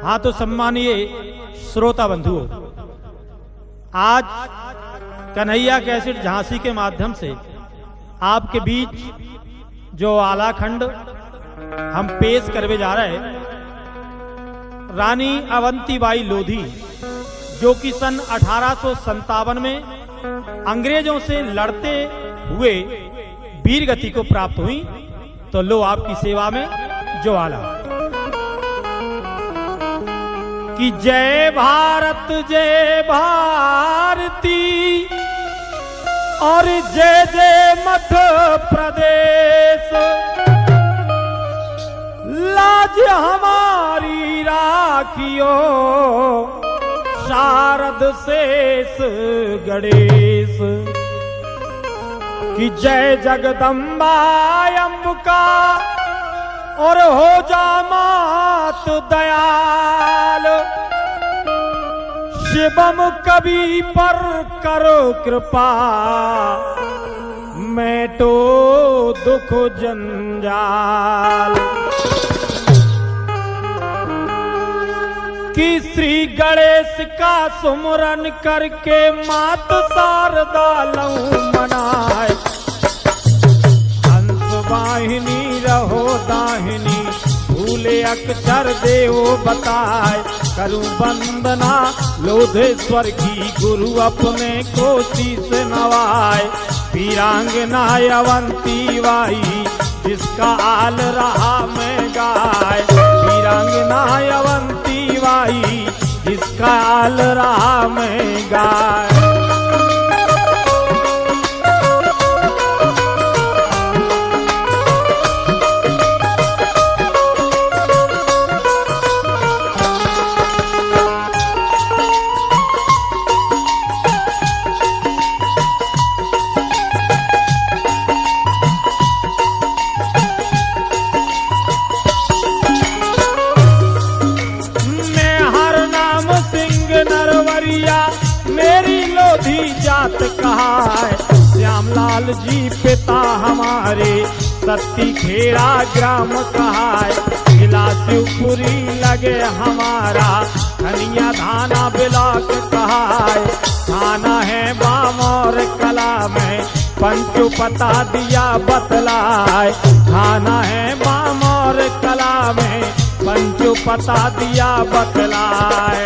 हाँ तो सम्मानीय श्रोता बंधुओं, आज कन्हैया कैसेट झांसी के माध्यम से आपके बीच जो आलाखंड हम पेश करवे जा रहे हैं, रानी अवंतीबाई लोधी जो कि सन 1857 में अंग्रेजों से लड़ते हुए वीर गति को प्राप्त हुई। तो लो आपकी सेवा में जो आला कि जय भारती और जय जय मध्य प्रदेश, लाज हमारी राखियो शारद शेष गणेश। कि जय जगदम्बा अंबिका और हो जा मात दयाल, शिवम कवि पर करो कृपा, मेटो दुख जंजाल। कि श्री गणेश का सुमरन करके मात शारदा लहू मनाए, हंस वाहिनी रहो दाहिनी, भूले अक्षर देव बताए। करूं वंदना लोधेश्वर की, गुरु अपने कोसी से नवाए। वीरांगना अवंती बाई जिसका आल रहा मैं गाय, वीरांगना अवंती बाई जिसका आल रहा मैं गाय। जात कहा है श्यामलाल जी पिता हमारे, सत्ती खेड़ा ग्राम कहा है। जिला शिवपुरी लगे हमारा, धनिया धाना बिलाक कहा है। थाना है बामौर कला में, पंचो पता दिया बतलाए। थाना है बामौर कला में, पंचो पता दिया बतलाए।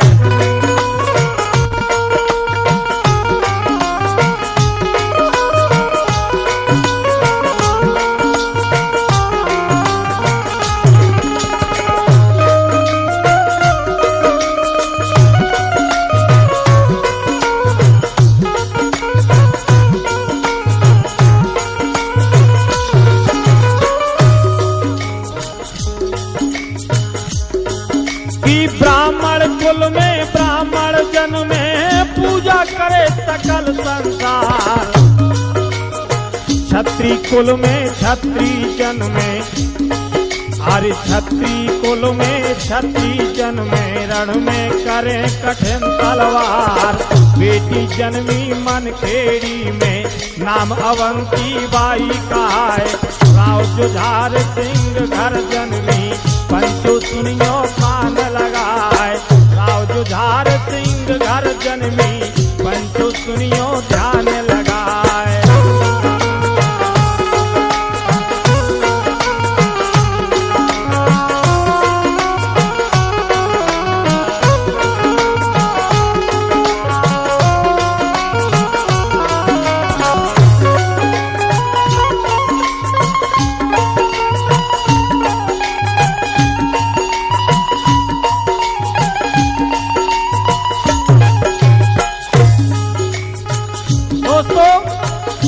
ब्राह्मण कुल में ब्राह्मण जन में, पूजा करे सकल संसार। क्षत्रिय कुल में क्षत्रिय जन में, अरे क्षत्रिय कुल में क्षत्रिय जन में, रण में करे कठिन तलवार। बेटी जन्मी मन खेड़ी में, नाम अवंती बाई का है। राव जुझार सिंह घर जन्मी, पंचो सुनियो कान लगाए। राव जुझार सिंह घर जन्मी, पंचो सुनियो ध्यान लगाए।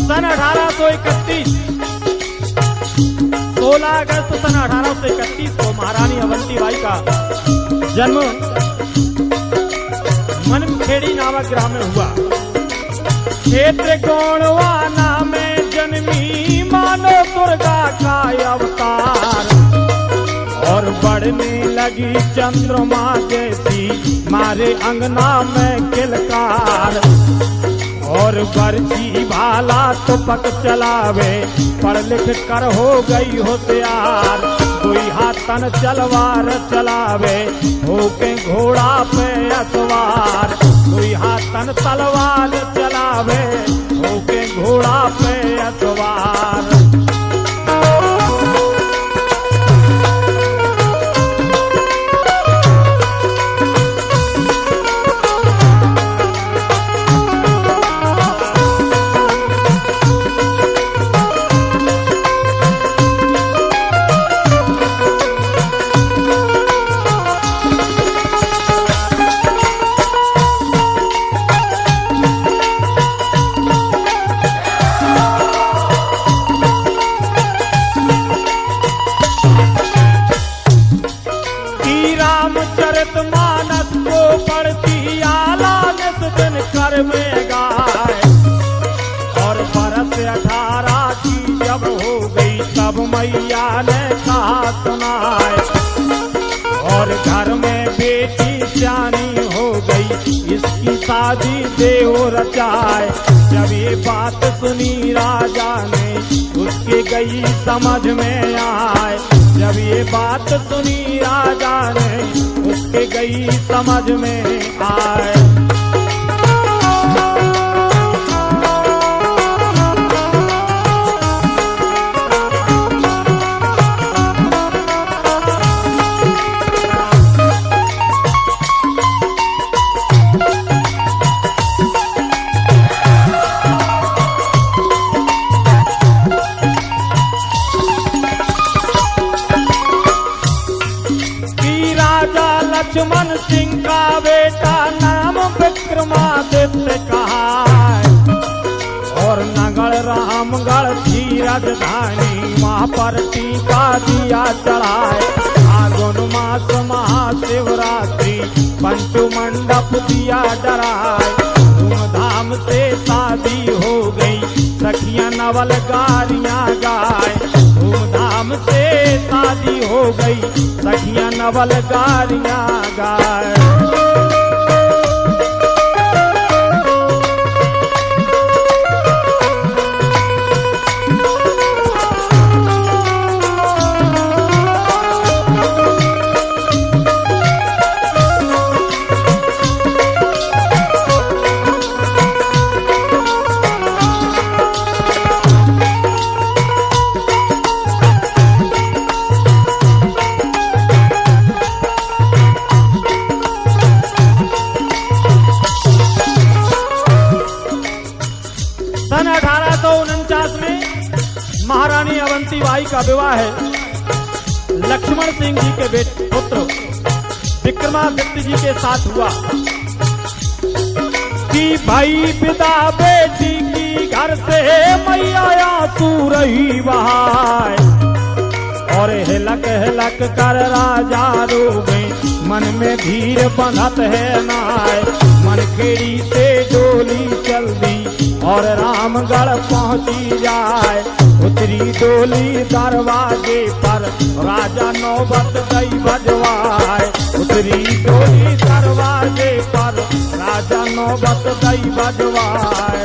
सन 1831 16 अगस्त सन 1831 को महारानी अवंतीबाई का जन्म मनखेड़ी नामक ग्राम में हुआ। क्षेत्र गोंडवाना में जन्मी, मानो दुर्गा का अवतार। और बढ़ने लगी चंद्रमा जैसी, मारे अंगना में किलकार। और बरछी भाला तो पक चलावे, पढ़ लिख कर हो गई होशियार। दुई हाथन चलवार चलावे होके घोड़ा पे असवार। दुई हाथन तलवार चलावे होके घोड़ा पे असवार। रामचरितमानस को पढ़ती आला नित दिन कर में गाय। और बरस 18 की जब हो गई तब मैया ने कहा सुनाए। और घर में बेटी जानी हो गई इसकी शादी देव रचाए। जब ये बात सुनी राजा ने उसके गई समझ में आए। जब ये बात सुनी राजा ने उसके गई समझ में आए। लक्ष्मण सिंह का बेटा नाम विक्रमादित्य कहा। और नगढ़ रामगढ़ थी राजधानी वहाँ पर टीका दिया चढ़ाए। फागुन मास महाशिवरात्रि पंचु मंडप दिया डराए। धूमधाम से शादी हो गई सखियां नवल गारियां गाए। धूमधाम से शादी हो गई सखियां नवल गारियां गाए। सन 1849 में महारानी अवंतीबाई का विवाह है लक्ष्मण सिंह जी के पुत्र विक्रमादित्य जी के साथ हुआ। कि भाई पिता बेटी की घर से मैया तू रही बहाय। और हिलक हिलक कर राजा रोवे मन में धीर बंधत है नाय। मन खेड़ी से डोली चल दी और रामगढ़ पहुंची जाए। उतरी डोली दरवाजे पर राजा नौबत गई बजवाए। उतरी डोली दरवाजे पर राजा नौबत गई बजवाए।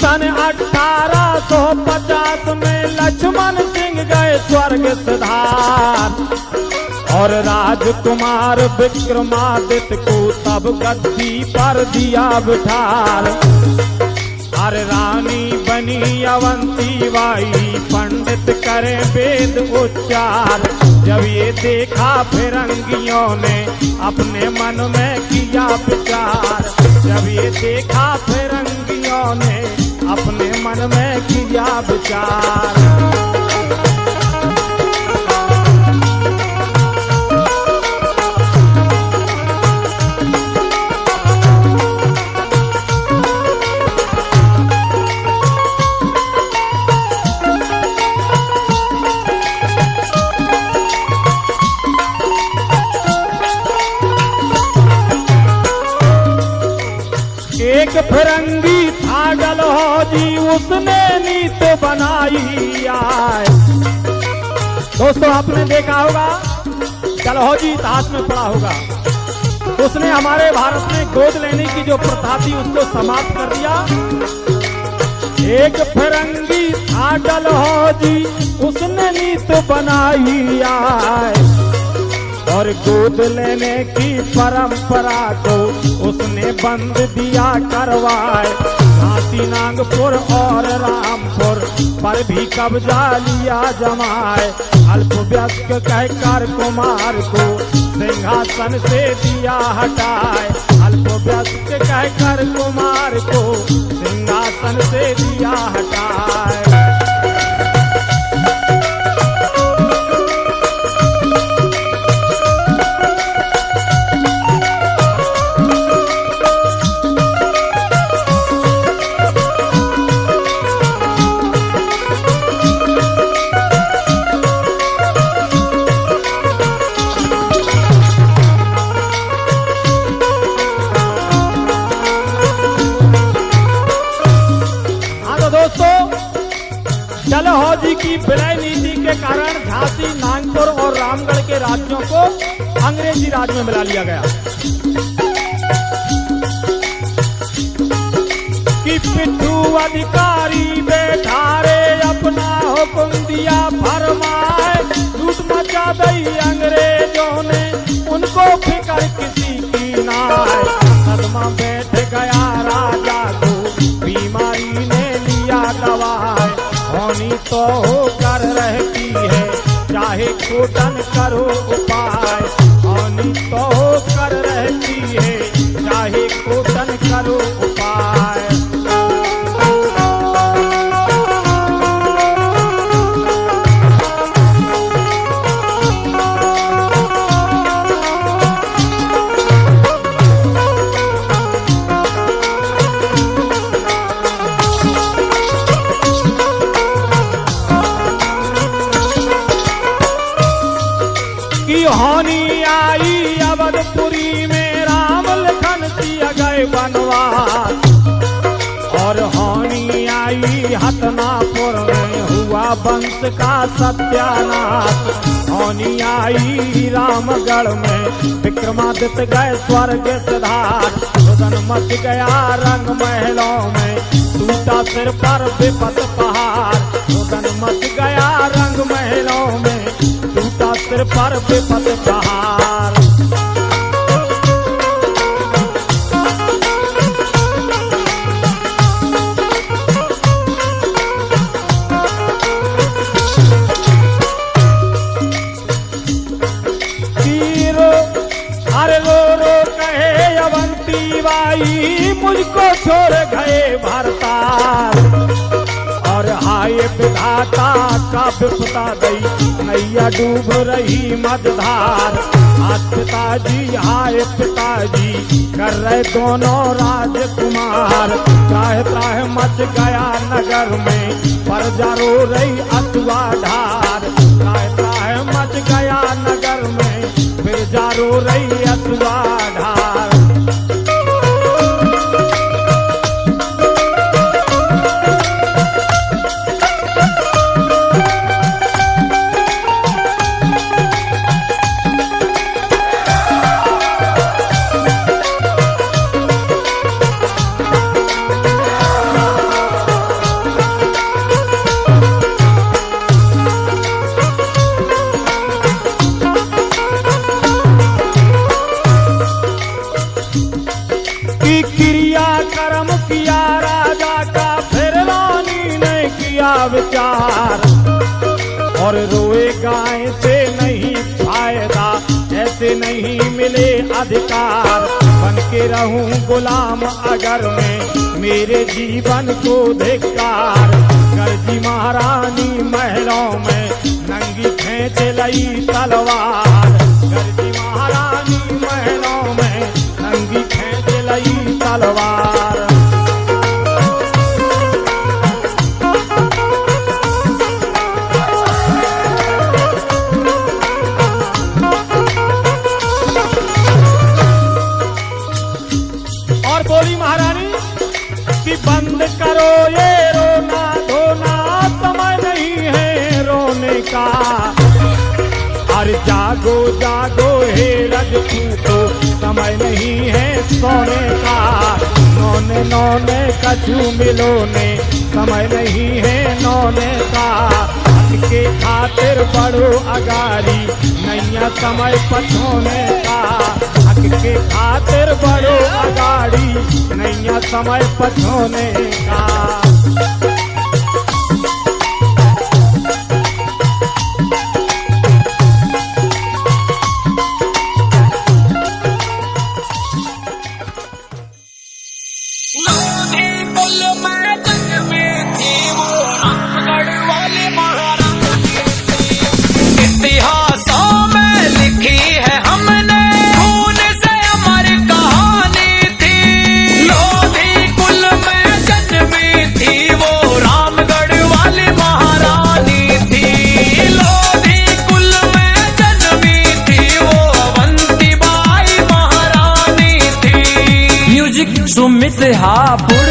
सन 1850 में लक्ष्मण सिंह गए स्वर्ग सिधार। और राजकुमार विक्रमादित्य को तब गद्दी पर दिया बिठार। अरे रानी बनी अवंतीबाई पंडित करे वेद उच्चार। जब ये देखा फिरंगियों ने अपने मन में किया विचार। जब ये देखा फिरंगियों ने अपने मन में किया विचार। एक फिरंगी था डलहौजी, उसने नीत बनाई आए। दोस्तों आपने देखा होगा, डलहौजी इतिहास में पढ़ा होगा, उसने हमारे भारत में गोद लेने की जो प्रथा थी उसको समाप्त कर दिया। एक फिरंगी था डलहौजी, उसने नीत बनाई आए और गोद लेने की परंपरा को उसने बंद दिया करवाए। झांसी, नागपुर और रामपुर पर भी कब्जा लिया जमाए। अल्पवयस्क कहकर कुमार को सिंहासन से दिया हटाए। अल्पवयस्क कहकर कुमार को सिंहासन से दिया हटाए। डलहौजी की विलय नीति के कारण झांसी, नागपुर और रामगढ़ के राज्यों को अंग्रेजी राज में मिला लिया गया। कि पिट्ठू अधिकारी बैठा रे अपना हुक्म दिया फरमाए। लूट मचा दी अंग्रेजों ने, उनको फिक्र किसी की ना है। सदमा बैठ गया राजा को, बीमारी ने लिया दवाए। होनी तो होकर रहती है, चाहे खोटन करो उपाय। होनी तो होकर रहती है, चाहे खोटन करो उपाय। होनी आई अवधपुरी में, राम लखन सिया गए बनवास। और होनी आई हतनापुर में, हुआ वंश का सत्यानाश। होनी आई रामगढ़ में, विक्रमादित्य गए स्वर्ग सिधार। रुदन मच गया रंग महलों में, टूटा सिर पर विपत पहाड़। रुदन मच गया रंग महलों में, टूटा सिर पर विपत पहाड़। मुझको छोड़ गए भरताल। और हाय विधाता का विपदा दई, नैया डूब रही मझधार। आज पिताजी हाय पिताजी, कर रहे दोनों राजकुमार। त्राह त्राह मच गया नगर में, प्रजा रो रही अथवा ढार। त्राह त्राह मच गया नगर में, प्रजा रो रही अथवा ढार। विचार और रोए गाय से नहीं फायदा, ऐसे नहीं मिले अधिकार। बन के रहूं गुलाम अगर मैं, मेरे जीवन को धिक्कार। गर्जी महारानी महलों में, नंगी खींच लई तलवार। गर्जी महारानी महलों में, नंगी खींच लई तलवार। बोली महारानी, बंद करो ये रोना धोना, समय नहीं है रोने का। अरे जागो जागो हे रजपूतो, समय नहीं है सोने का। नौने नौने कछु मिलो ने, समय नहीं है नौने का। हक के खातिर बढ़ो अगारी, नैया समय पछोने का। हक के खातिर बढ़ो अगाड़ी, नैया समय पछोने का। सुमित हापुड़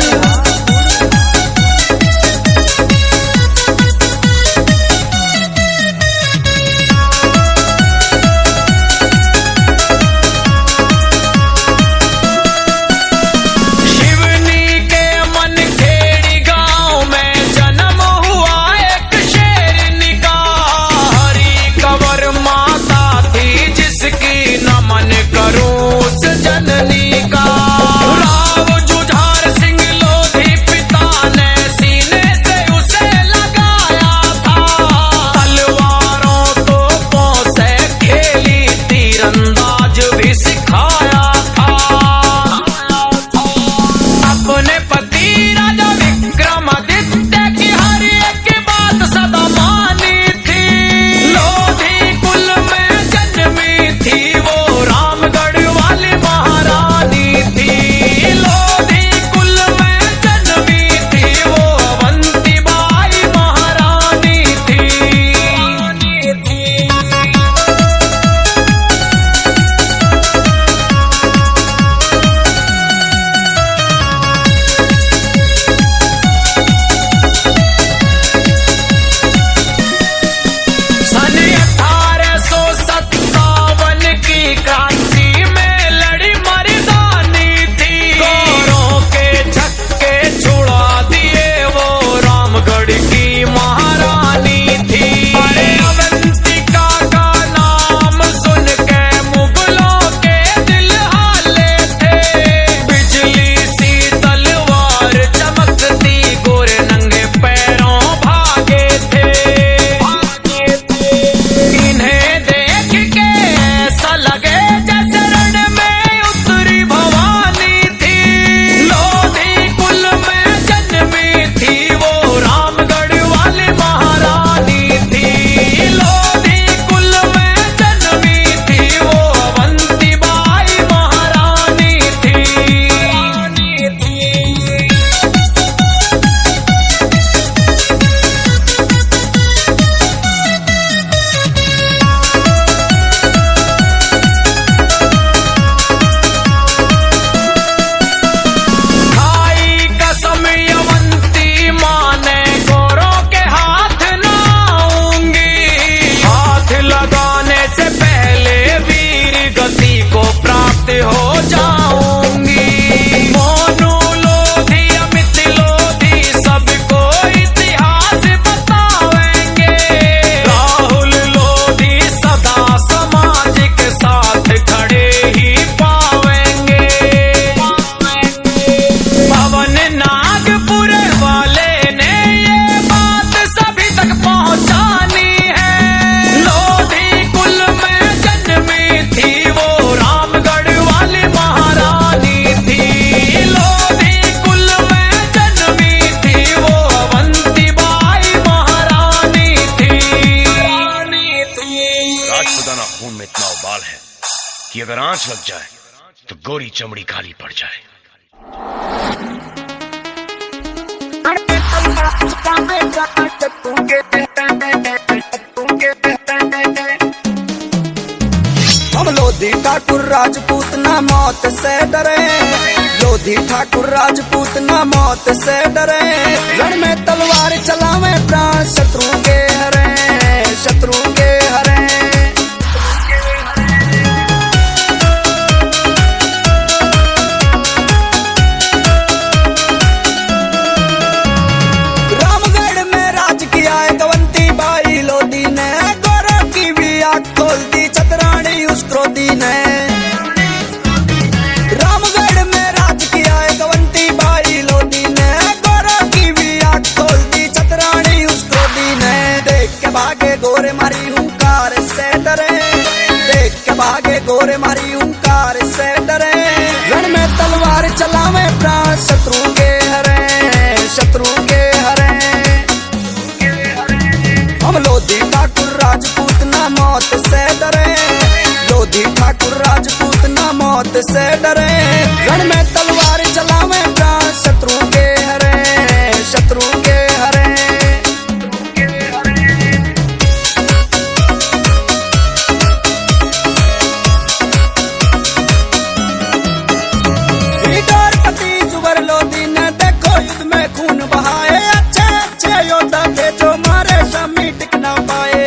कि अगर आंच लग जाए तो गोरी चमड़ी काली पड़ जाए। हम लोधी ठाकुर राजपूत ना मौत से डरे। लोधी ठाकुर राजपूत ना मौत से डरे, रण में तलवार चलावे प्राण शत्रु के हरे, शत्रु के हरे। रामगढ़ में राज किया है गवंती बाई लोधी ने, गौरव की भी आंख खोल दी छतरानी उस क्रोधी ने। रामगढ़ में राज किया है गवंती बाई लोधी ने, गौरव की भी आंख खोल दी छतरानी उस क्रोधी ने। देख के भागे गोरे मारी हुंकार से डरे, देख के भागे गोरे मारी हुंकार से डरे, रण में तलवार चलावे प्राण शत्रु के हरे, शत्रु के हरे। हम लोधी ठाकुर राजपूत ना मौत से डरे, लोधी ठाकुर राजपूत ना मौत से डरे, रण में तलवार चलावे प्राण शत्रु के हरे, शत्रु के हरे। द्वारपति सुवर लोधी ने देखो युद्ध में खून बहाए, अच्छे अच्छे योद्धा थे जो मारे शामी टिक ना पाए।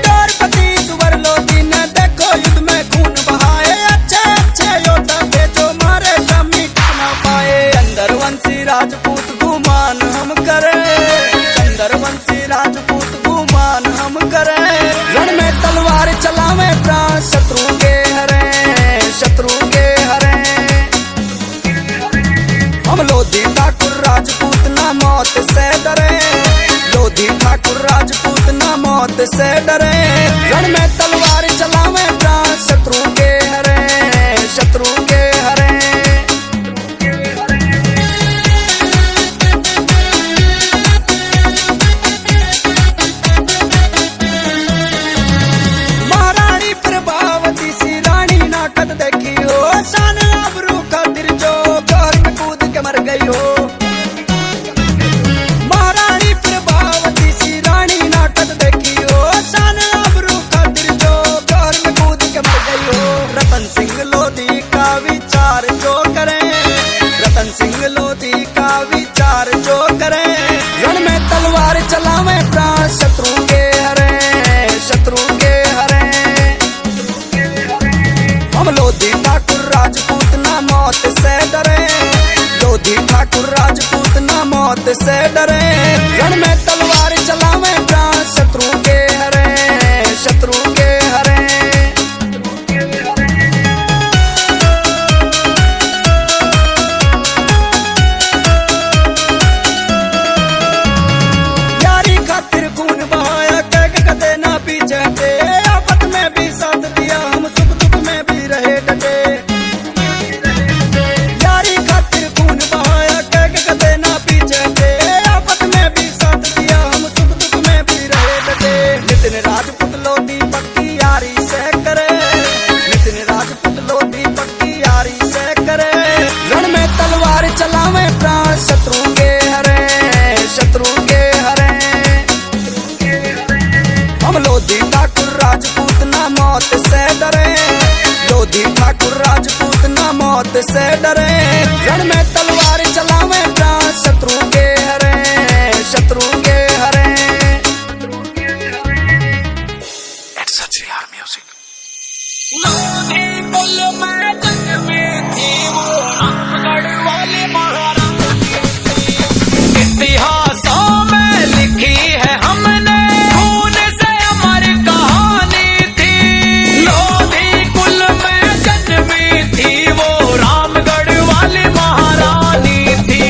द्वारपति सुवर लोधी ने देखो युद्ध में खून बहाए, अच्छे अच्छे योद्धा थे जो मारे शामी टिक ना पाए। चंद्रवंशी राजपूत गुमान हम करे, चंद्रवंशी राजपूत गुमान हम करे, रण में तलवार चलावे प्राण शत्रु के हरे, शत्रु के हरे। हम लोधी ठाकुर राजपूत ना मौत से डरे, लोधी ठाकुर राजपूत ना मौत से डरे, रण में तलवार चलावे प्राण शत्रु के हरे, शत्रु के हरे। महारानी प्रभावती सी रानी नाकद देखी हो, शान आबरू खातिर जो गौर में कूद के मर गई हो। महारानी प्रभावती सी रानी नाकद देखी हो, शान आबरू खातिर जो गौर में कूद के मर गई हो। रतन सिंह लोधी का विचार जो करे, रतन सिंह लोधी का विचार जो करे, रण में तलवार चलावे प्राण शत्रु के हरे, शत्रु के हरे। हम लोधी ठाकुर राजपूत ना मौत से डरे, लोधी ठाकुर राजपूत ना मौत से डरे, रण में तलवार चलावे प्राण शत्रु के हरे, शत्रु के हरे। यारी खातिर खून बहाया कह के कदे ना पीछे हटे, आफत में भी साथ दिया हम सुख दुख में भी रहे डटे। यारी खातिर खून बहाया कह के कदे ना पीछे हटे, आफत में भी साथ दिया हम सुख दुख में भी रहे डटे। नितिन राजपूत लोधी पक्की यारी से करे, नितिन राजपूत लोधी पक्की यारी से करे, रण में तलवार चलावे प्राण शत्रु के हरे, शत्रु के हरे। हम लोधी ठाकुर राजपूत ना मौत से डरे, लोधी ठाकुर राजपूत ना मौत से डरे, रण में तलवार चलावे प्राण शत्रु के हरे, शत्रु के हरे। लोधी कुल में जन्म में थी वो रामगढ़ वाले महारानी थी। इतिहासों में लिखी है हमने खून से अमर कहानी थी। लोधी कुल में जन्मी थी वो रामगढ़ वाली महारानी थी।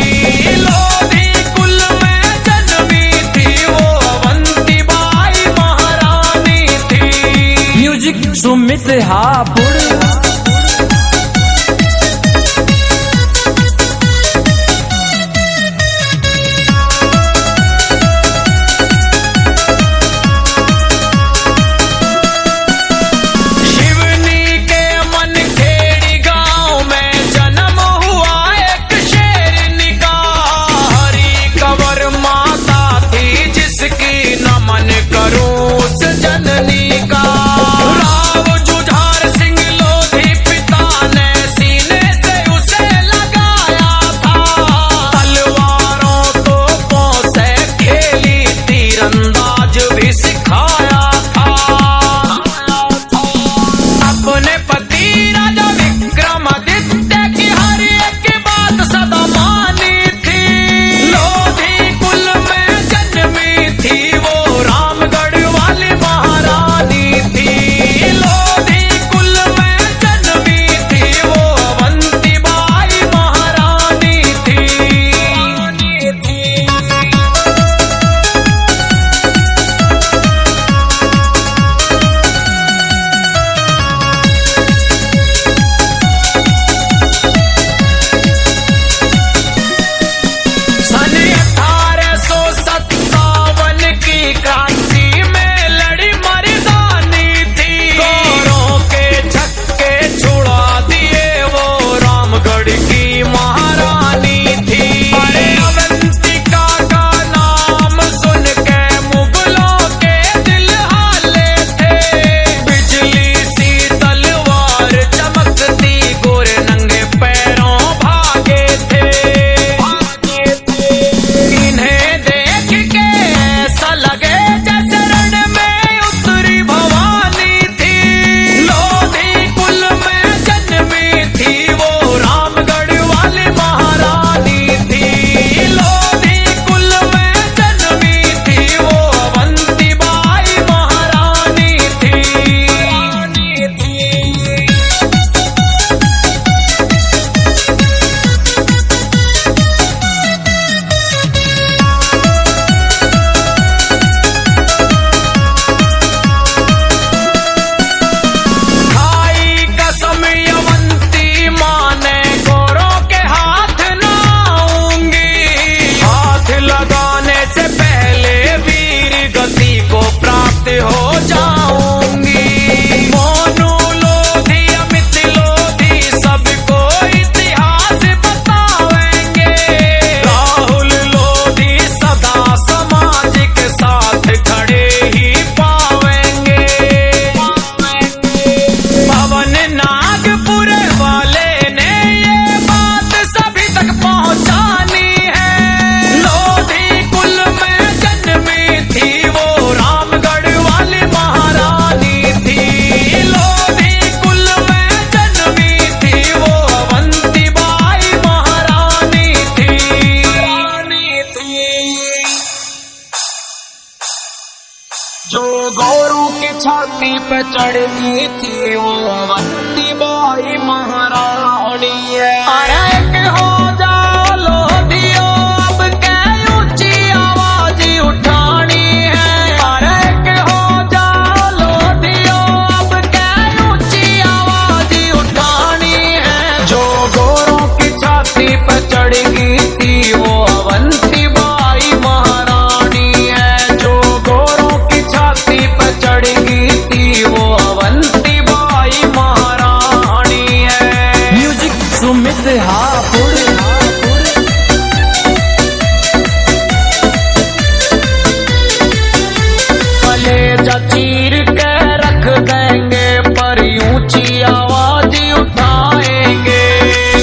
लोधी कुल में जन्मी थी वो अवंती बाई महारानी थी। म्यूजिक सुमित हापुड़। करूं उस जननी का। राव जुझार सिंह चढ़ी थी वो अवंती बाई महारानी है। अरे एक हो जा लोधियो अब क्या ऊंची आवाज उठानी है। अरे एक हो जा लोधियो अब क्या ऊंची आवाज उठानी है। जो गोरों की छाती पे चढ़ गई थी वो अवंती बाई महारानी है। जो गोरों की छाती पे चढ़ गई थी वो अवंती बाई महारानी है। म्यूजिक सुमित हापुड़। कलेजा चीर के रख देंगे पर ऊंची आवाज उठाएंगे।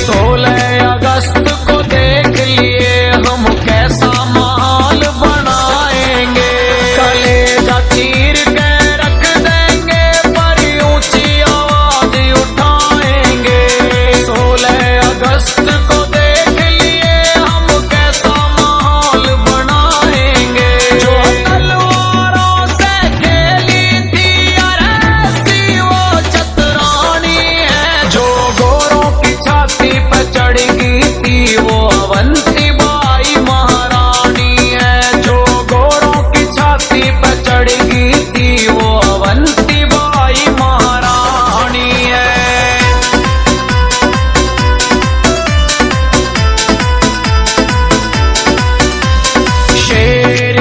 16 अगस्त को देख लिए हम कैसा माहौल बनाएंगे। कलेजा चीर के रख देंगे पर ऊंची आवाज उठाएंगे। 16 अगस्त को देख लिए हम कैसा माहौल बनाएंगे। जो तलवारों से खेली थी ऐसी वो चतुरानी है। जो गोरों की छाती पे चढ़ गई थी वो अवंती बाई महारानी है। जो गोरों की छाती पे चढ़ गई थी वो अवंती बाई महारानी है। शेर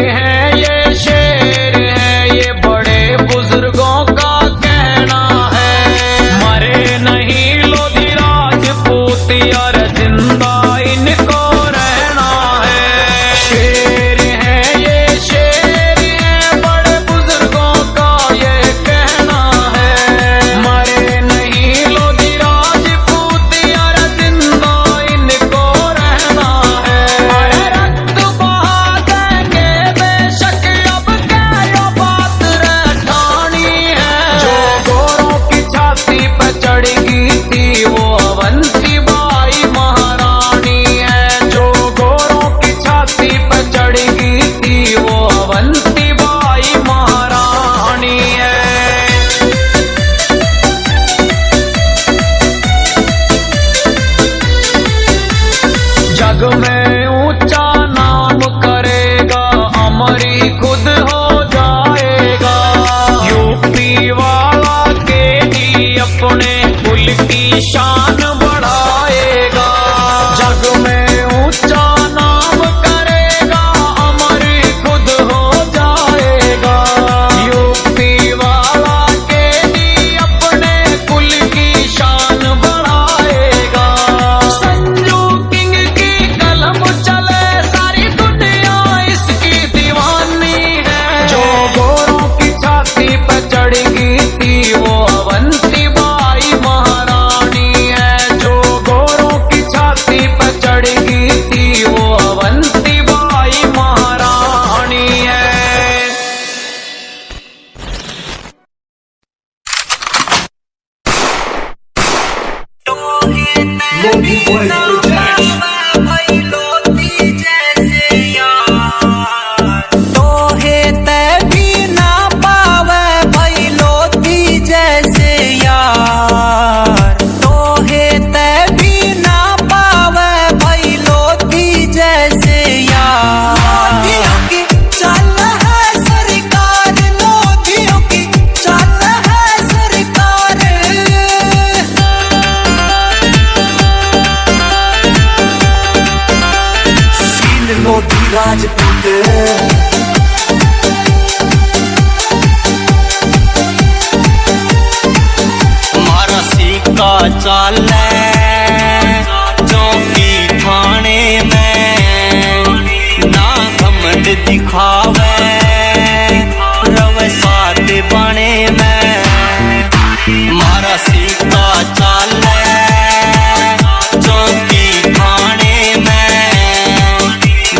है ये बड़े बुजुर्गों का कहना है। मरे नहीं लोधी राजपूत यार जिंदा इनको रहना है। शेर है बड़े बुजुर्गों का ये कहना है। मरे नहीं लोधी राजपूत यार जिंदा इनको रहना है। अरे रक्त बहा देंगे बेशक अब क्या ये बात रटानी है। जो गोरों की छाती पे चढ़ गई थी वो अवंती बाई महारानी है। जो गोरों की छाती पे चढ़ गई थी वो अवंती बाई महारानी है। जग में ऊंचा नाम करेगा अमर ही खुद हो जाएगा। यूपी वाला के ही अपने कुल की शान बढ़ाएगा। जग में ऊंचा नाम करेगा अमर ही खुद हो जाएगा। यूपी वाला के ही अपने कुल की शान बढ़ाएगा। संजू किंग की कलम चले सारी दुनिया इसकी दीवानी है। जो गोरों की छाती पे चढ़ गई थी वो अवंती बाई महारानी है। जो गोरों की छाती पे चढ़ गई थी वो अवंती बाई महारानी है। तोहे ते भी ना पावे भइलोती जैसे यार। तोहे ते भी ना पावे भइलोती जैसे यार। लोधियों की चल है सरकार, लोधियों की चल है सरकार। सील लोधी राजपूत मारा सिक्का चाले चौकी थाने में ना घमंड दिखावे रवे साथ बने में। मारा सिक्का चाले चौकी थाने में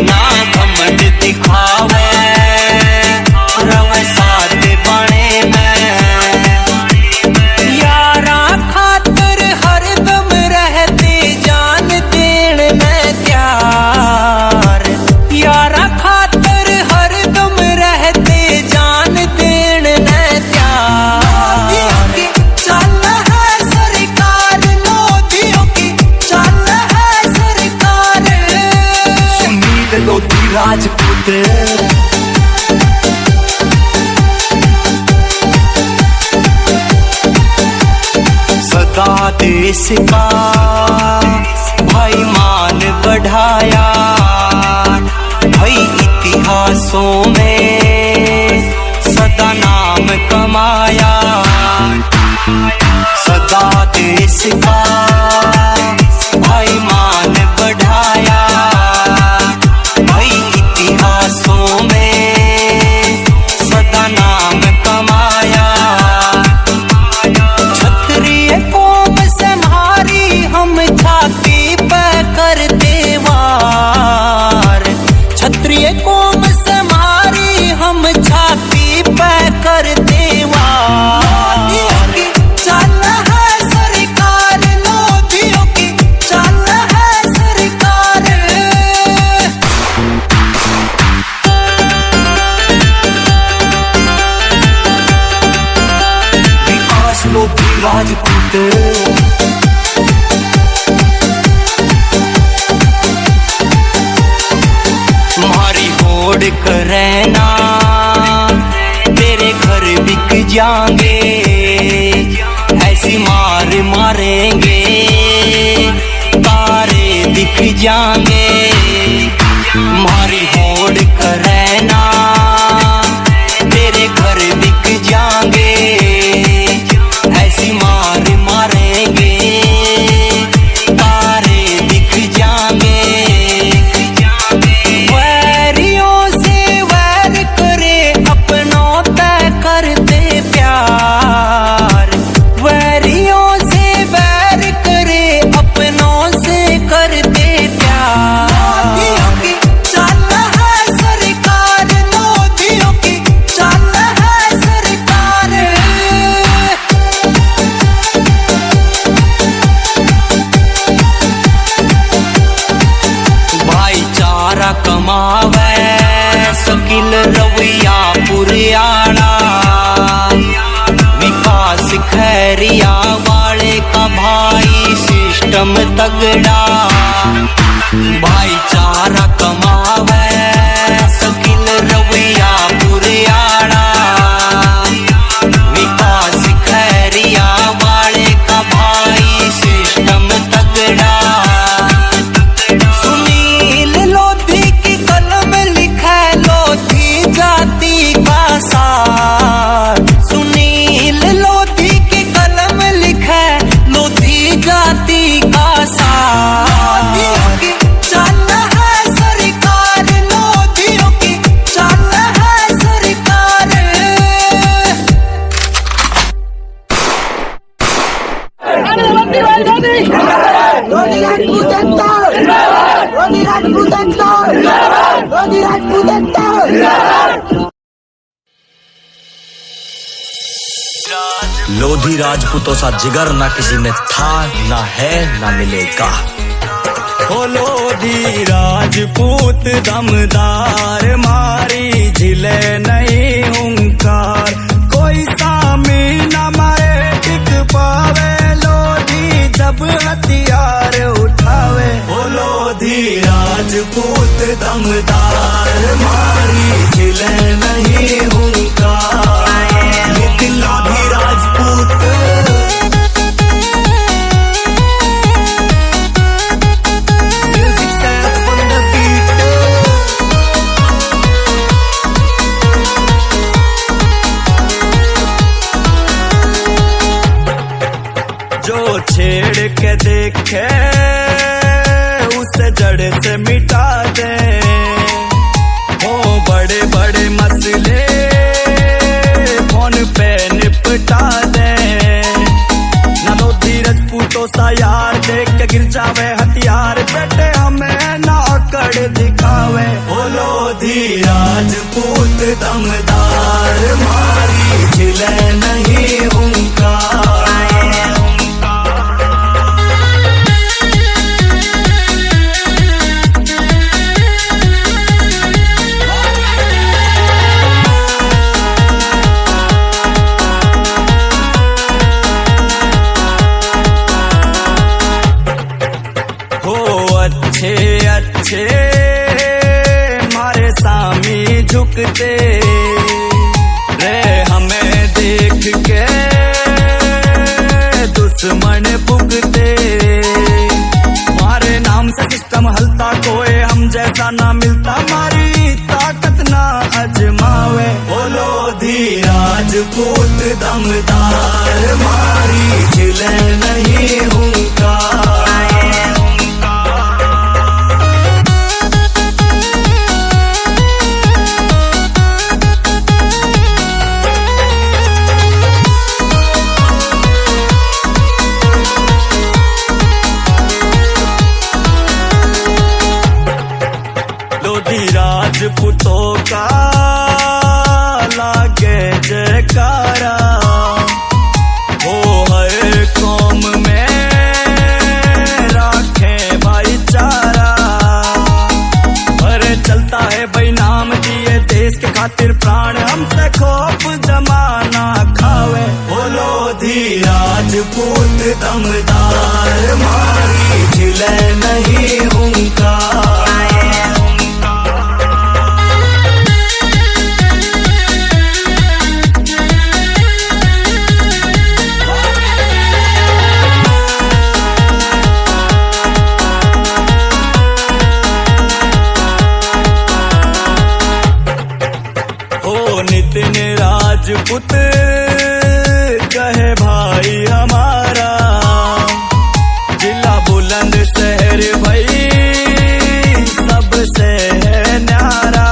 ना घमंड दिखावे रवे साथ बने में। यारा खातर हरदम पुत्र सदा देश का भाई मान बढ़ाया, भाई इतिहासों में सदा नाम कमाया। सदा देश का भाई मान बढ़ाया, भाई इतिहासों में सदा नाम कमाया। क्षत्रिय कौम से हमारी हम छाती पे करते वार, क्षत्रिय कौम से हमारी हम छाती पे करते वार। चल है सरकार, लोधियों की चल है सरकार। विकास लोधी राजपूत तुम्हारी होड़ करना तेरे घर बिक जाएंगे, ऐसी मार मारेंगे तारे दिख जाएंगे। तुम्हारी होड़ करना तेरे घर बिक जाएंगे, ऐसी मार मारेंगे तारे दिख जाएंगे। वैरियों से वैर करे अपनों तय करते प्यार, वैरियों से वैर करे अपनों से करते प्यार। लोधियों की चल है सरकार, लोधियों की चल है सरकार। भाईचारा कमावे शकील रवैया पुरियाना, विकास खैरिया वाले का भाई सिस्टम तगड़ा। भाईचारा कमावे शकील रवैया पुरियाना, विकास खैरिया वाले का भाई सिस्टम तगड़ा। सुनील लोधी की कलम लिखे लोधी जाति का सार, सुनील लोधी की कलम लिखे लोधी जाति का सार। लोधियों की चल है सरकार, लोधियों की चल है सरकार। लोधी राजपूतों सा जिगर ना किसी में था, ना है, ना मिलेगा। ओ लोधी राजपूत दमदार, मारी झिले नहीं हुंकार। कोई सामी न मारे टिक पावे, लोधी जब हथियार उठावे। ओ लोधी राजपूत दमदार, मारी झिले नहीं हुंकार। लेकिन लोधी राजपूत जो छेड़ के देखे उसे जड़ से मिटा दे। हो बड़े बड़े मसले फोन पे निपटा दे। ना लोधी राजपूतों सा यार देख के गिर जावे हथियार, बेटे हमें ना अकड़ दिखावे। ओ लोधी राजपूत दमदार, मारी झिले नहीं हुंकार। अच्छे अच्छे मारे सामने झुकते रे हमें देख के दुश्मन भुगते। मारे नाम से सिस्टम हलता कोई हम जैसा ना मिलता, मारी ताकत ना अजमावे। बोलो धीराज पूत दमदार, मारी झिले नहीं हुंकार। राजपूतों का लागे जयकारा, वो हर कौम में राखे भाईचारा। अरे चलता है भाई नाम दिए देश के खातिर प्राण, हमसे खौफ जमाना खावे। बोलो धीराज पूत दमदार, मारी झिले नहीं हुंकार। नितिन राजपूत कहे भाई हमारा, जिला बुलंद शहर भाई सबसे है न्यारा।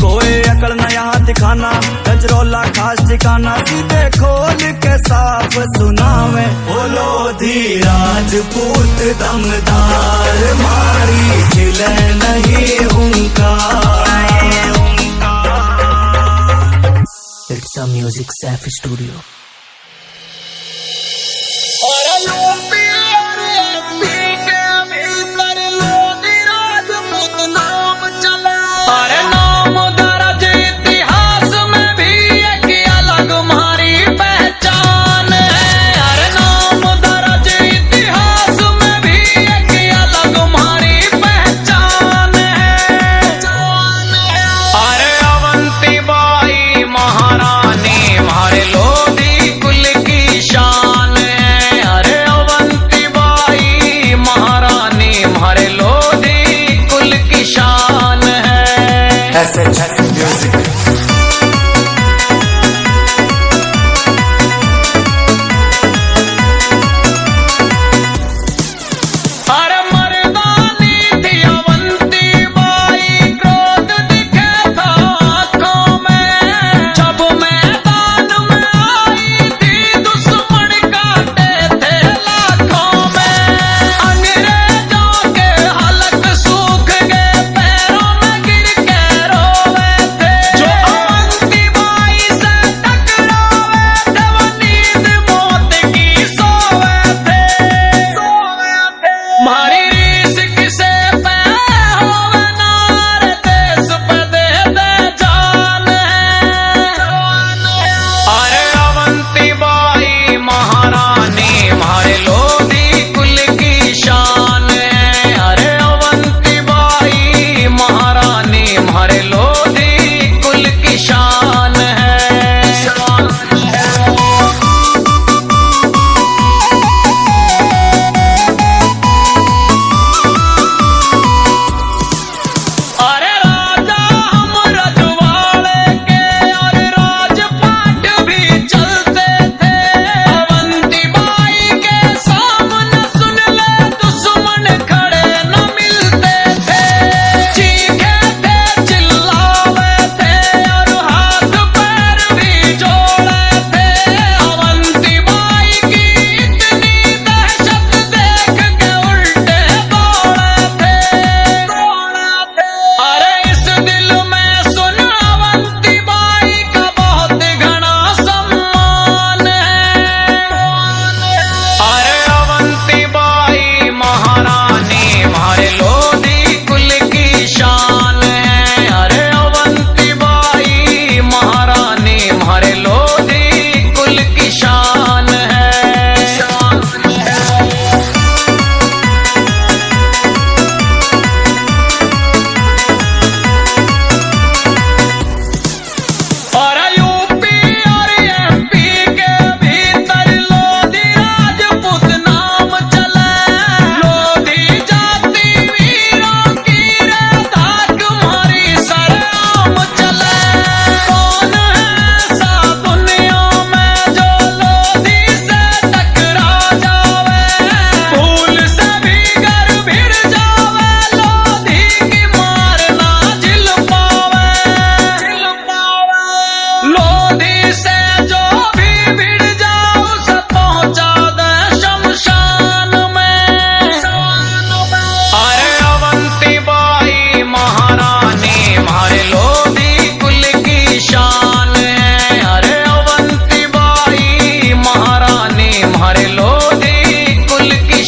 कोई अकल न यहाँ दिखाना, गजरौला खास ठिकाना, सीधे खोल के साफ सुनावे। बोलो धीराज पूत दमदार, मारी झिले नहीं हुंकार। It's a Music Safi Studio.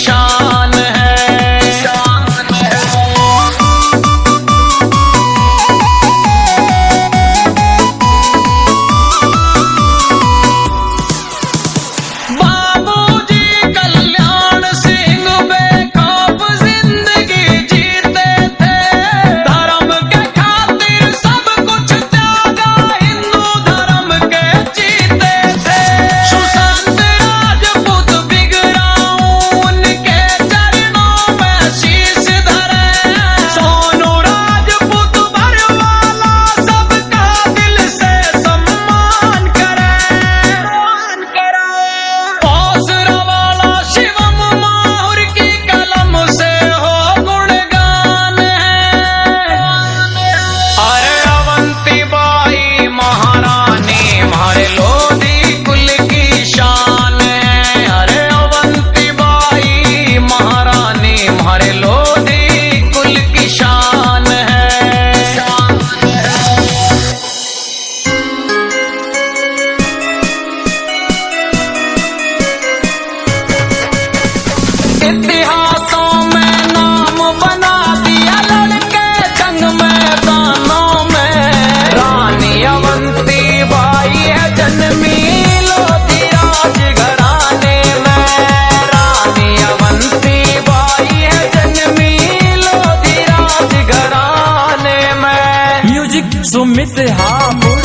शान है, शान है। बाबूजी कल्याण सिंह बेखौफ जिंदगी जीते थे, धर्म के खातिर सब कुछ त्यागा, हिंदू धर्म के जीते थे। सुशांत राजपूत बिगड़ाऊं उनके चरणों में शीश धरे, सोनू राजपूत भरवाला सबका दिल से सम्मान करे, ओसरा वाला शिवम माहुर की कलम से हो गुणगान है। अरे अवंती बाई महारानी हमारे लोधी कुल की शान है, अरे अवंती बाई महारानी हमारे लोधी कुल की शान है, शान है। इतिहासों में नाम बना दिया लड़के जंग मैदानों में, रानी अवंती बाई है जन्मी लोधी राज घराने में, रानी अवंती बाई है जन्मी लोधी राज घराने में। म्यूजिक सुमित हापुड़।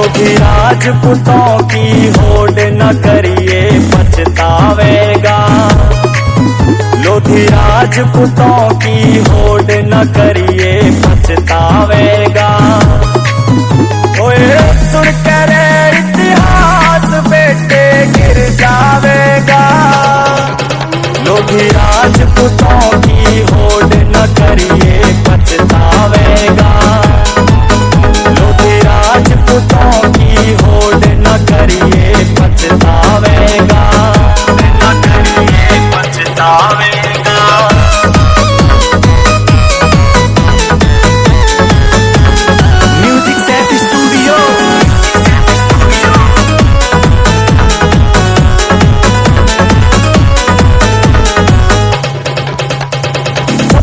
लोधी राजपूतों की होड़ न करिए पछतावेगा, लोधी राजपूतों की होड़ न करिए पछतावेगा। ओए सुन कर इतिहास बेटे गिर जावेगा, लोधी राजपूतों की होड़ न करिए पछतावेगा, लोधी राजपूतों की होड़ न करिए पछतावेगा, न करिए पछतावेगा। Music Saif studio.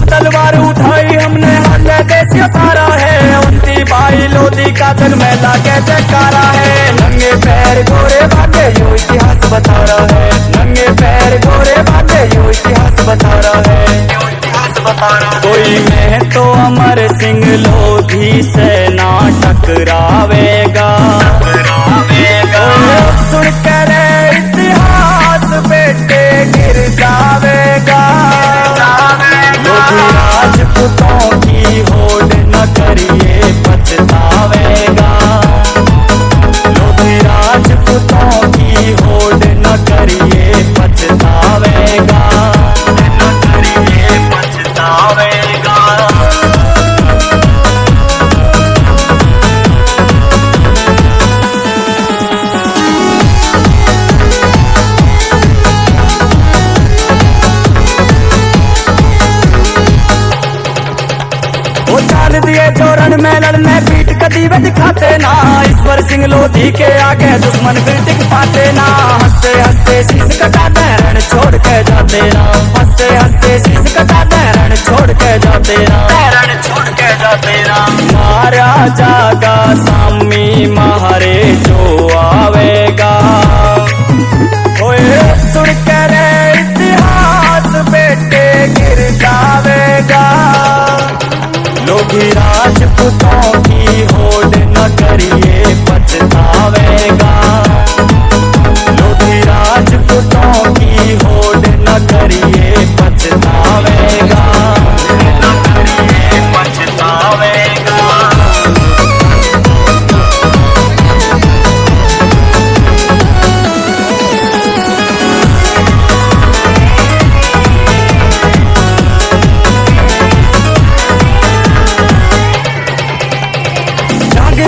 तलवार उठाई हमने हल्ले देसी सारा है, उनकी भाई लोधी का जग में लाके जयकारा है। नंगे पैर गोरे भागे यो इतिहास बता रहा है, नंगे पैर गोरे भागे यो इतिहास बता रहा है, इतिहास बता रहा। कोई में तो अमर सिंह लोधी से ना टकरावेगा, सुन कर इतिहास बेटे गिर जावेगा, लोधी राजपूतों की होड़ न करिए पछतावेगा, लोधी राजपूतों की होड़ न करिए पछतावेगा, न करिए पछतावेगा। वो चाल दिए चोरण में लड़ने पीठ कदी वे दिखाते ना, ईश्वर सिंह लोधी के आगे दुश्मन फिर टिक पाते ना। हंसते हंसते शीश कटाते रण छोड़ के जाते ना, हंसते हंसते शीश कटाते रण छोड़ के जाते ना, रण छोड़ के जाते ना। मारा जागा सामी मारे जो आवेगा, ओए सुन कर इतिहास बेटे गिर जावेगा, लोधी राजपूतों की होड़ न करिए पछतावेगा, लोधी राजपूतों की होड़ न करिए पछतावेगा, न करिए पछतावेगा।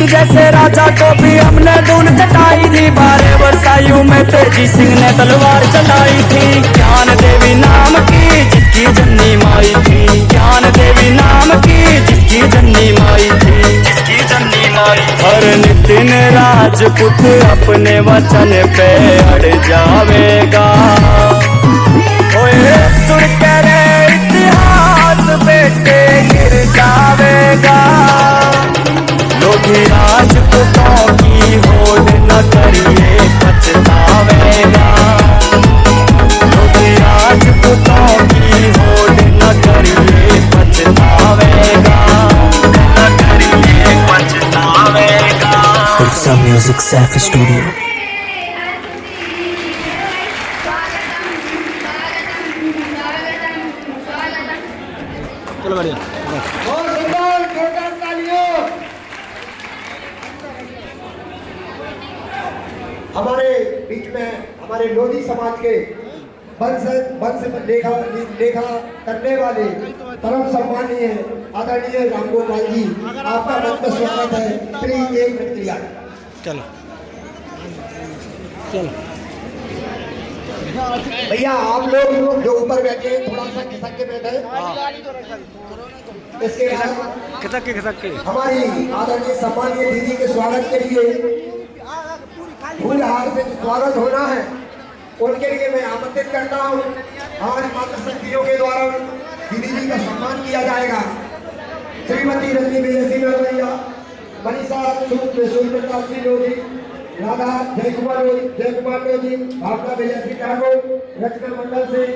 जैसे राजा को भी हमने धूल चटाई थी, 12 वर्षायु में तेजी सिंह ने तलवार चलाई थी। ज्ञान देवी नाम की जिसकी जन्नी माई थी, ज्ञान देवी नाम की जिसकी जन्नी माई थी, जिसकी जन्नी माई। हर नितिन राजपूत अपने वचन पे अड़ जावेगा, ओए सुन कर इतिहास बेटे गिर जावेगा, लोधी राजपूतों की होड़ न करिए पछतावेगा, लोधी राजपूतों की होड़ न करिए पछतावेगा, न करिए पछतावेगा। Ulsa Music Saif Studio। चलो बढ़िया। हमारे बीच में हमारे लोधी समाज के वंश लेखा करने वाले परम सम्मानीय आदरणीय रामगोपाल जी, आपका बहुत बहुत स्वागत है। प्लीज एक मिनट लिया। चलो चलो भैया, आप लोग जो ऊपर बैठे हैं थोड़ा सा खिसक के बैठे। इसके खिसक के हमारी आदरणीय सम्मानीय दीदी के स्वागत के लिए फूल हार से स्वागत होना है, उनके लिए मैं आमंत्रित करता हूँ। हमारी मातृशक्तियों के द्वारा दीदी जी का सम्मान किया जाएगा। श्रीमती रजनी विजय सिंह भैया, मनीषा सूर्य प्रताप सिंह लोधी, राधा जयकुमार लोधी, भावना विजय सिंह ठाकुर, रचना मंडल सिंह,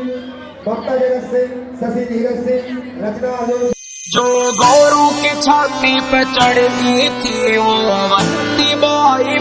ममता जगत सिंह, शशि धीरज सिंह, रचना आलोक। जो गौरू की छाती पे चढ़ती थी वो अवंती बाई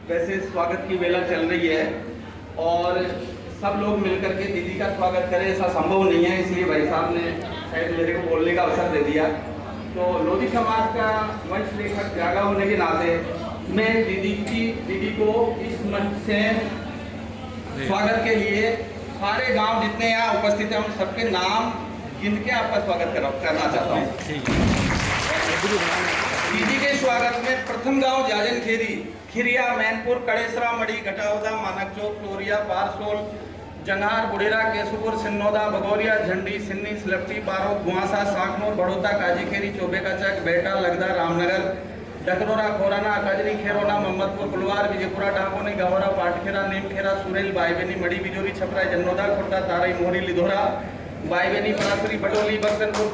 वैसे स्वागत की वेला चल रही है और सब लोग मिलकर के दीदी का स्वागत करें ऐसा संभव नहीं है, इसलिए भाई साहब ने शायद मेरे को बोलने का अवसर दे दिया। तो लोधी समाज का मंच लेखक जागा होने के नाते मैं दीदी को इस मंच से स्वागत के लिए सारे गांव जितने यहाँ उपस्थित हैं उन सबके नाम गिन के आपका स्वागत करना चाहता हूँ। दीदी के स्वागत में प्रथम गांव जाजन खेरी, खिरिया, मैनपुर, कड़ेसरा, मड़ी, घटावदा, मानक चौक, टोरिया, पारसोल, जंगार, बुढ़ेरा, केसुपुर, सिन्नौदा, बगौरिया, झंडी, सिन्नी, सिलपटी, बारो, गुआसा, साकनूर, बड़ौदा, काजीखेरी, चौबे का चक, बेटा, लगदा, रामनगर, डकरोरा, खोराना, कजरी, खेरोना, मोहम्मदपुर, बुलवार, विजयपुरा, डाकोनी, गवरा, पाटखेरा, नीमखेरा, सुरेल, बाईबेनी, मड़ी, बिजोरी, छपरा, जन्नौदा, खुर्दा, तारई, मोहरी, लिधोरा, बाईबेनी, परासरी, बटोली, बक्सनपुर,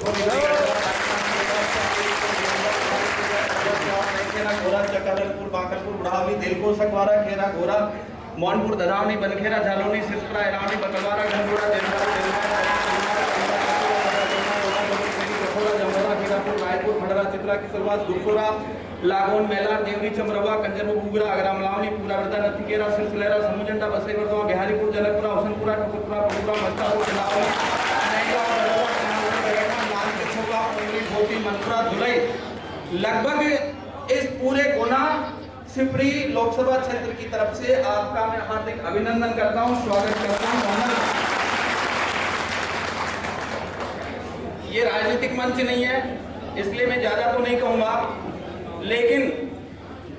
चकादलपुर, बाकलपुर, बुढ़ावली, दिलको, सकवारा, खेरा, घोरा, मौनपुर, ददावनी, बनखेरा, झालोनी, सिरपुरा, इलावनी, बकलवारा, घनगोड़ा, रायपुर, भड़रा, चित्रा, किसलवास, गुरसोरा, लागोन, मेला, देवरी, चमरवा, कंजरपुर, बुगरा, अगरामलावनी, पूरा वृद्धा, नथिकेरा, सिलसिलेरा, समूजंडा, बसई, वर्धवा, बिहारीपुर, जनकपुरा, हुसनपुरा, ठकुरपुरा, पटुरा, मस्तापुर, मनपुरा, धुलई, लगभग इस पूरे गुना सिपरी लोकसभा क्षेत्र की तरफ से आपका मैं हार्दिक अभिनंदन करता हूं, स्वागत करता हूं। ये राजनीतिक मंच नहीं है इसलिए मैं ज्यादा तो नहीं कहूंगा, लेकिन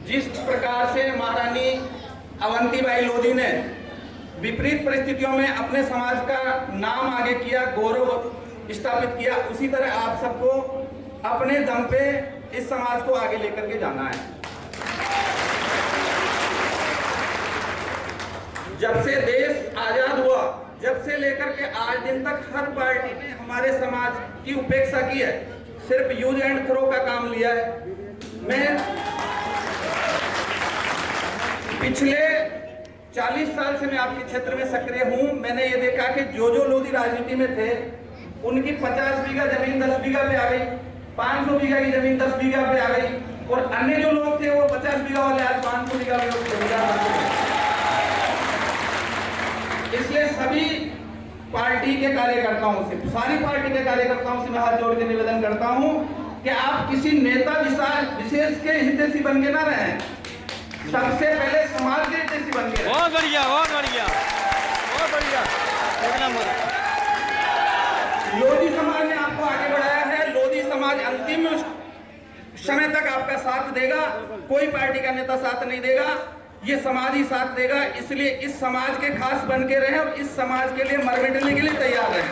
जिस प्रकार से महारानी अवंतीबाई लोधी ने विपरीत परिस्थितियों में अपने समाज का नाम आगे किया, गौरव स्थापित किया, उसी तरह आप सबको अपने दम पे इस समाज को आगे लेकर के जाना है। जब से देश आजाद हुआ, जब से लेकर के आज दिन तक हर पार्टी ने हमारे समाज की उपेक्षा की है, सिर्फ यूज एंड थ्रो का काम लिया है। मैं पिछले 40 साल से मैं आपके क्षेत्र में सक्रिय हूं। मैंने ये देखा कि जो लोधी राजनीति में थे उनकी 50 बीघा जमीन 10 बीघा पे आ गई, 500 बीघा की जमीन 10 बीघा पे आ गई, और अन्य जो लोग थे वो 50 बीघा वाले आज 500 बीघा पे इसलिए सभी पार्टी के कार्यकर्ताओं से, सारी पार्टी के कार्यकर्ताओं से मैं हाथ जोड़ के निवेदन करता हूं कि आप किसी नेता विशेष के हितैषी बन के ना रहें, सबसे पहले समाज के हितैषी बन के रहें। बहुत बढ़िया, बहुत बढ़िया, बहुत बढ़िया, एक नंबर। लोधी समाज ने आपको आगे बढ़ाया है, लोधी समाज अंतिम समय तक आपका साथ देगा, कोई पार्टी का नेता साथ नहीं देगा, ये समाज ही साथ देगा। इसलिए इस समाज के खास बन के रहे और इस समाज के लिए मर मिटने के लिए तैयार रहे।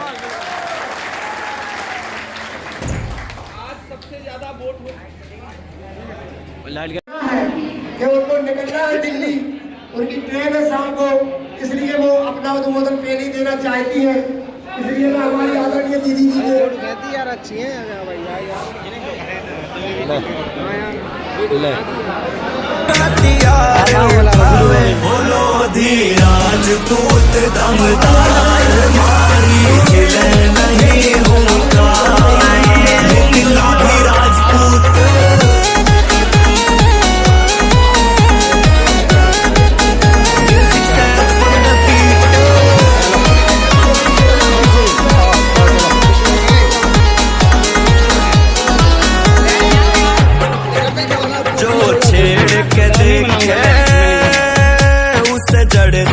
आज सबसे ज्यादा वोट कि उनको निकलना है दिल्ली, उनकी ट्रेन है शाम को, इसलिए वो अपना अनुमोदन पे नहीं देना चाहती है। इसलिए मैं हमारी आदरणीय दीदी जी कहती यार अच्छी है बोलो धीराज पूत दमदार मारी खिले नहीं होगा राजपूत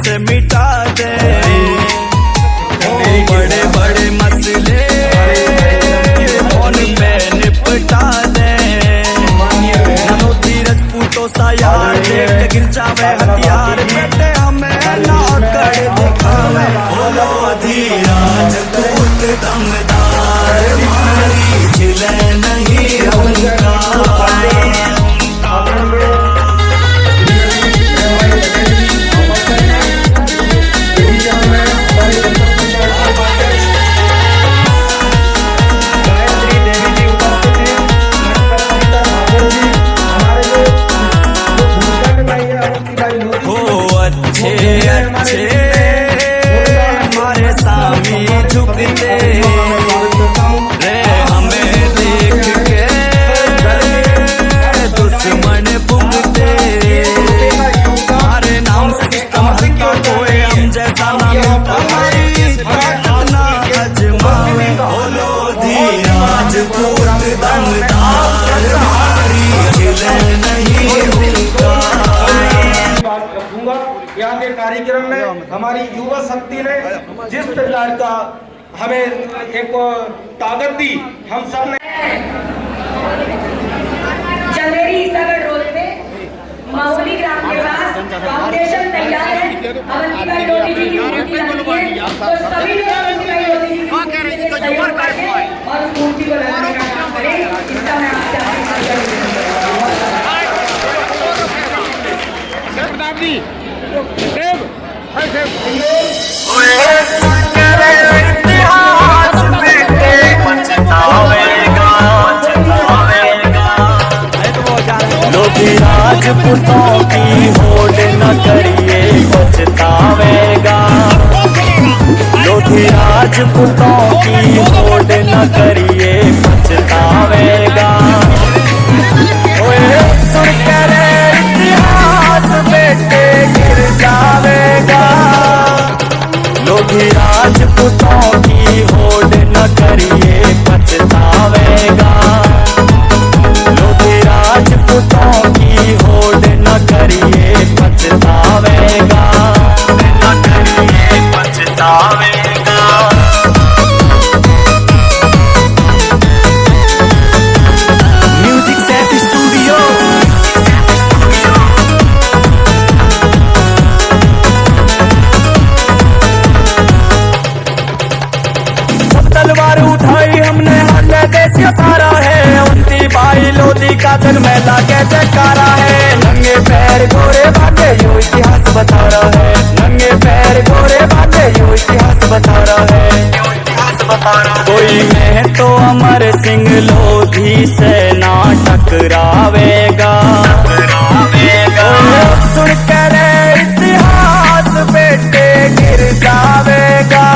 से मिटा दे बड़े बड़े मसले फोन पे निपटा दे। रजपूतों सा यार देख गिर जावे हथियार, बेटे हमें नौकर दिखावे। बोलो धीराज पूत दमदार मारी खिले नहीं होगा। हमारे सामने झुकते रे, हमें देख के दुश्मन भुगते। यहाँ के कार्यक्रम में हमारी युवा शक्ति ने जिस प्रकार का हमें एक ताकत दी, हम सब ने चंदेरी सागर रोड पे माहौली ग्राम के पास फाउंडेशन तैयार है। अवंतीबाई लोधी जी की मूर्ति लगनी है, तो सभी लोग अवंतीबाई लोधी जी की मूर्ति के लिए सहयोग करें और उस मूर्ति को लगाने का काम करें। इसका मैं आपसे लोधी राजपूतों की होड़ न करिए पछतावेगा। लोधी राजपूतों की होड़ न करिए पछतावेगा। ओए सुन कर इतिहास बेटे गिर जावेगा। लोधी राजपूतों की होड़ न करिए पछतावेगा। लोधी राजपूतों की होड़ न करिए पछतावेगा। न करिए पछतावेगा। Music safe studio. तलवार उठाई हमने हल्ले देश सारा है। अवंतीबाई लोधी का जग में लाके जयकारा है। नंगे पैर गोरे भागे यो इतिहास बता रहा है। नंगे पैर गोरे भागे यो इतिहास बता रहा है। कोई में तो अमर सिंह लोधी से ना टकरावेगा। सुन कर इतिहास बेटे गिर जावेगा।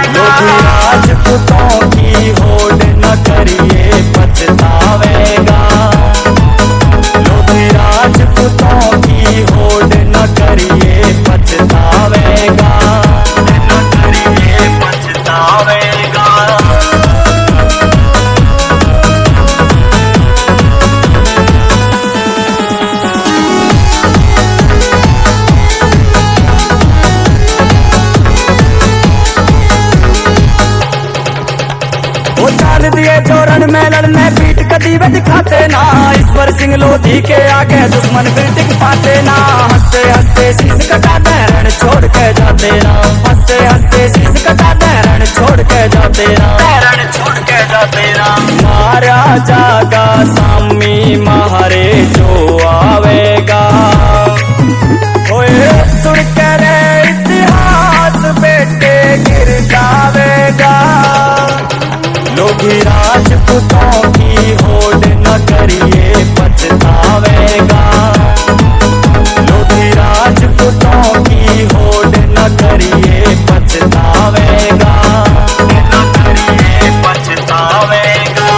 लोधी राजपूतों की होड़ न करिए पछतावेगा। लोधी राजपूतों की होड़ न करिए पछतावेगा। न करिए पछतावेगा। चाल दिए जोरन में लड़ने पीठ कदीवे दिखाते ना। ईश्वर सिंह लोधी के आगे दुश्मन फिर टिक पाते ना। हंसते हंसते शीश कटाते रण छोड़ के जाते ना। हंसते हंसते शीश कटाते रण छोड़ के जाते ना। रण छोड़ के जाते ना। मारा जागा सामी मारे जो आवेगा। ओए सुन कर इतिहास बेटे गिर जावेगा। लोधी राजपूतों की होड़ न करिए पछतावेगा। लोधी राजपूतों की होड़ न करिए पछतावेगा। न करिए पछतावेगा।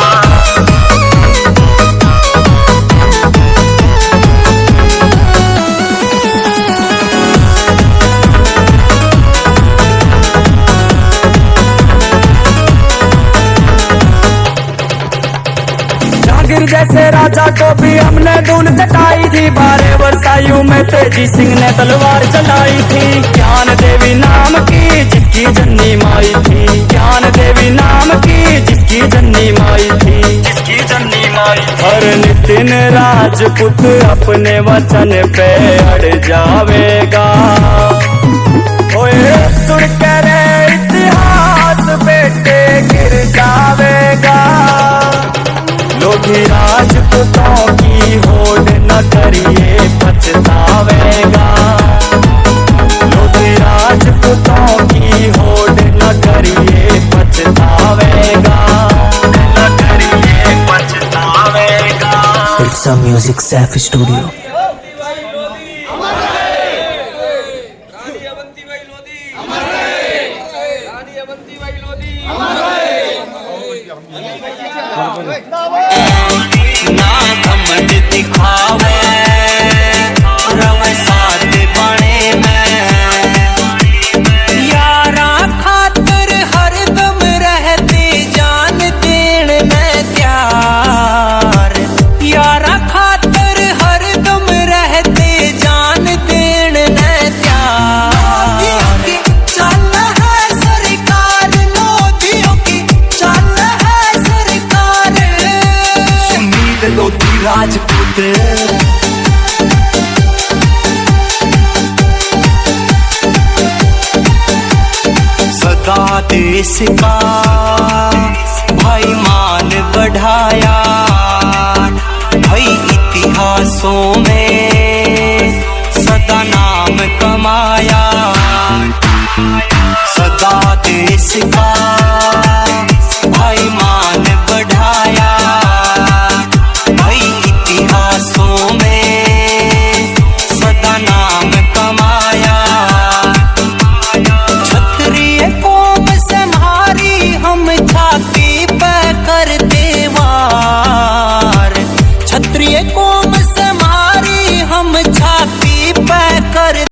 जैसे राजा को भी हमने धूल चटाई थी। 12 वर्ष आयु में तेजी सिंह ने तलवार चलाई थी। ज्ञान देवी नाम की जिसकी जन्नी माई थी। ज्ञान देवी नाम की जिसकी जन्नी माई थी। जिसकी जन्नी माई। हर नितिन राजपूत अपने वचन पे अड़ जावेगा। ओए सुन कर इतिहास बेटे गिर जावेगा। लोधी राजपूतों की होड़ न करिए पछतावेगा। लोधी राजपूतों की होड़ न करिए पछतावेगा। न करिए पछतावेगा। It's a music safe studio. ना घमंड दिखावे रव साथ बने में। यारा खातर हरदम रहते जान देण में त्यार। यारा खातर हरदम सिपा